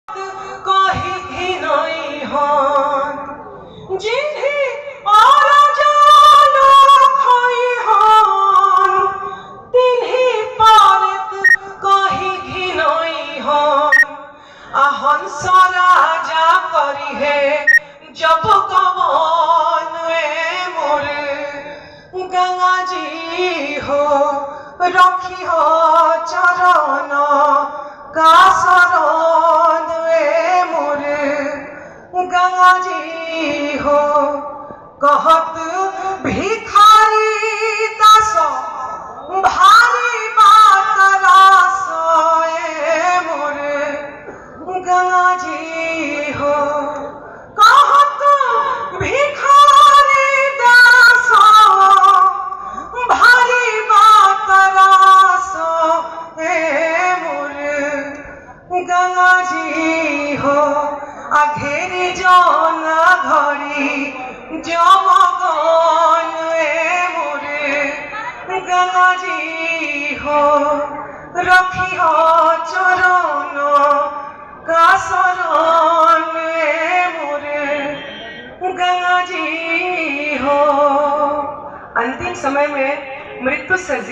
कही घिनई हन जिन्हें और जानो खोई हन तिन्हीं पारत कही घिनई हन आहन सराजा करी है जब गवन मोर गंगा जी हो रखी हो चरण का शरण मोर गंगा जी हो कहत भिखारी दास भारी बात रास मोर गंगा जी हो कहत भिखारी दास भारी बात रास मोर गंगा जी हो अघेरी जन घड़ी जमगन मोर गंगा जी हो रखी हो चरण का शरण मोर गंगा जी हो। अंतिम समय में मृत्यु से